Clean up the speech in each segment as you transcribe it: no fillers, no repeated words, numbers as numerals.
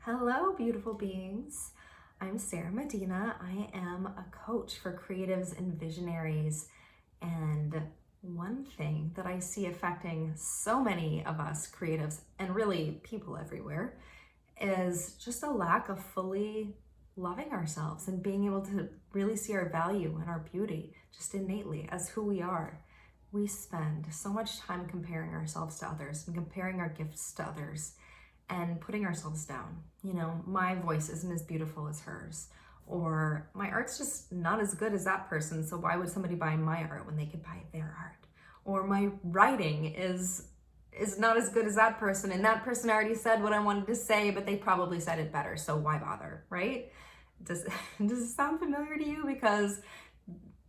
Hello, beautiful beings. I'm Sarah Medina. I am a coach for creatives and visionaries. And one thing that I see affecting so many of us creatives and really people everywhere is just a lack of fully loving ourselves and being able to really see our value and our beauty just innately as who we are. We spend so much time comparing ourselves to others and comparing our gifts to others and putting ourselves down. You know, my voice isn't as beautiful as hers, or my art's just not as good as that person, so why would somebody buy my art when they could buy their art? Or my writing is not as good as that person, and that person already said what I wanted to say, but they probably said it better, so why bother, right? Does it sound familiar to you? Because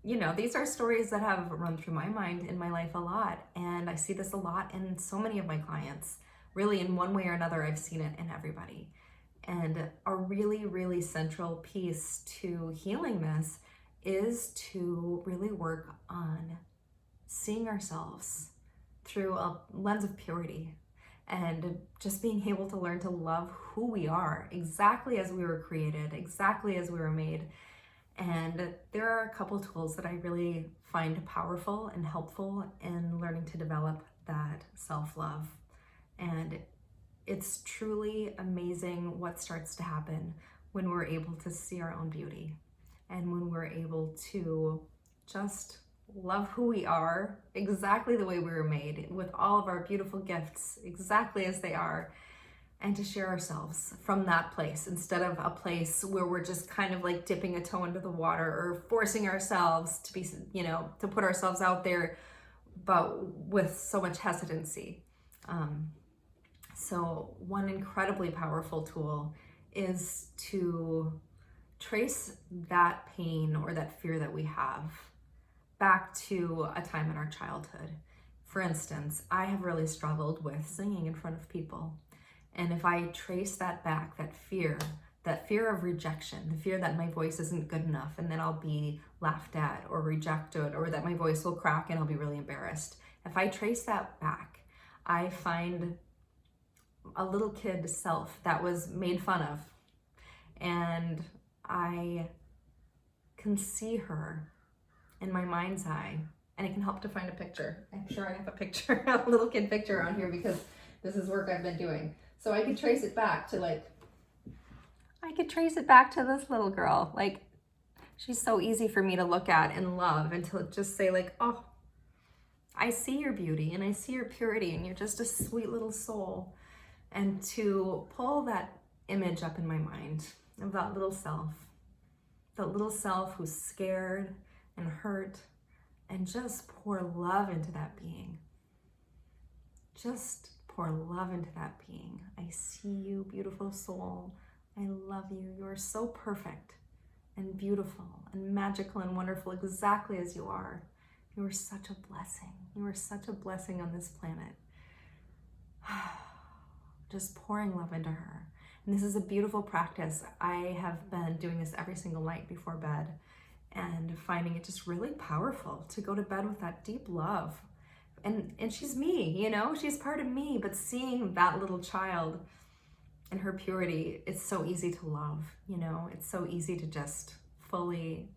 these are stories that have run through my mind in my life a lot, and I see this a lot in so many of my clients. Really, in one way or another, I've seen it in everybody. And a really, really central piece to healing this is to really work on seeing ourselves through a lens of purity and just being able to learn to love who we are exactly as we were created, exactly as we were made. And there are a couple tools that I really find powerful and helpful in learning to develop that self-love. And it's truly amazing what starts to happen when we're able to see our own beauty and when we're able to just love who we are exactly the way we were made, with all of our beautiful gifts exactly as they are, and to share ourselves from that place instead of a place where we're just kind of like dipping a toe into the water or forcing ourselves to be, to put ourselves out there, but with so much hesitancy. So one incredibly powerful tool is to trace that pain or that fear that we have back to a time in our childhood. For instance, I have really struggled with singing in front of people. And if I trace that back, that fear of rejection, the fear that my voice isn't good enough and then I'll be laughed at or rejected, or that my voice will crack and I'll be really embarrassed. If I trace that back, I find a little kid self that was made fun of, and I can see her in my mind's eye, and it can help to find a picture. I'm sure I have a picture, a little kid picture on here, because this is work I've been doing. So I could trace it back to this little girl. Like, she's so easy for me to look at and love, and to just say like, oh, I see your beauty and I see your purity and you're just a sweet little soul. And to pull that image up in my mind of that little self who's scared and hurt, and just pour love into that being. Just pour love into that being. I see you, beautiful soul. I love you. You are so perfect and beautiful and magical and wonderful exactly as you are. You are such a blessing. You are such a blessing on this planet. Just pouring love into her. And this is a beautiful practice. I have been doing this every single night before bed and finding it just really powerful to go to bed with that deep love. And she's me, she's part of me, but seeing that little child and her purity, it's so easy to love, it's so easy to just fully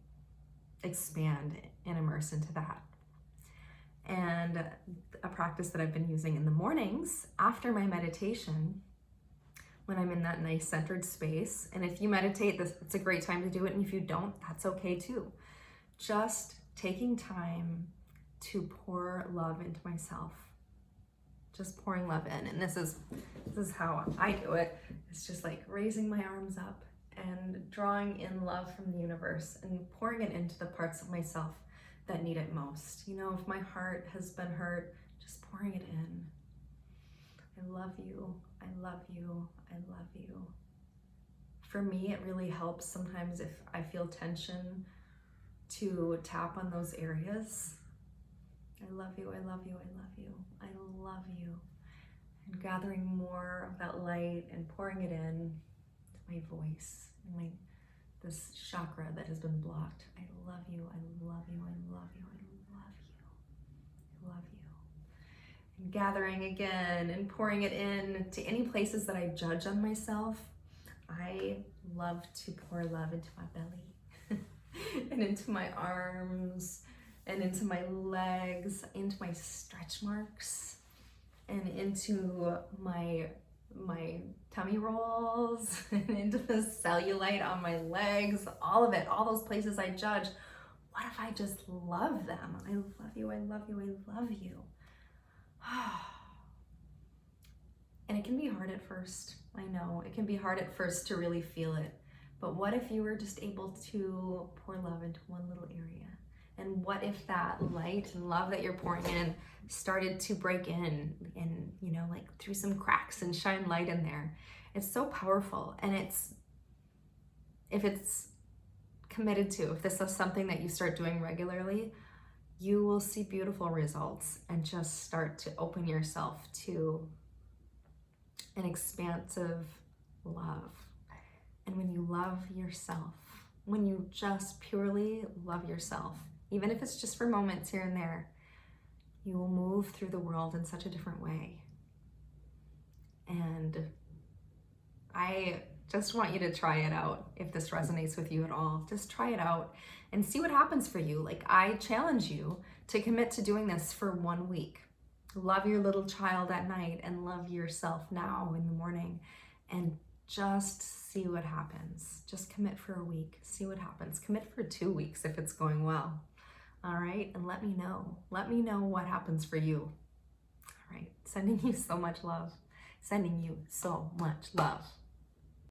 expand and immerse into that. And a practice that I've been using in the mornings after my meditation, when I'm in that nice centered space. And if you meditate, it's a great time to do it. And if you don't, that's okay too. Just taking time to pour love into myself. Just pouring love in. And this is how I do it. It's just like raising my arms up and drawing in love from the universe and pouring it into the parts of myself that need it most. If my heart has been hurt, just pouring it in. I love you, I love you, I love you. For me, it really helps sometimes if I feel tension to tap on those areas. I love you, I love you, I love you, I love you. And gathering more of that light and pouring it in to my voice and this chakra that has been blocked. I love you, I love you, I love you, I love you, I love you. And gathering again and pouring it in to any places that I judge on myself. I love to pour love into my belly and into my arms and into my legs, into my stretch marks, and into my tummy rolls, and into the cellulite on my legs, all of it, all those places I judge. What if I just love them? I love you, I love you, I love you. And it can be hard at first. I know, it can be hard at first to really feel it. But what if you were just able to pour love into one little area? And what if that light and love that you're pouring in started to break in and, you know, like through some cracks and shine light in there? It's so powerful. And if it's committed to, if this is something that you start doing regularly, you will see beautiful results and just start to open yourself to an expansive love. And when you love yourself, when you just purely love yourself, even if it's just for moments here and there, you will move through the world in such a different way. And I just want you to try it out. If this resonates with you at all, just try it out and see what happens for you. Like, I challenge you to commit to doing this for 1 week. Love your little child at night and love yourself now in the morning, and just see what happens. Just commit for a week, see what happens. Commit for 2 weeks if it's going well. All right, and let me know. Let me know what happens for you. All right, sending you so much love. Sending you so much love.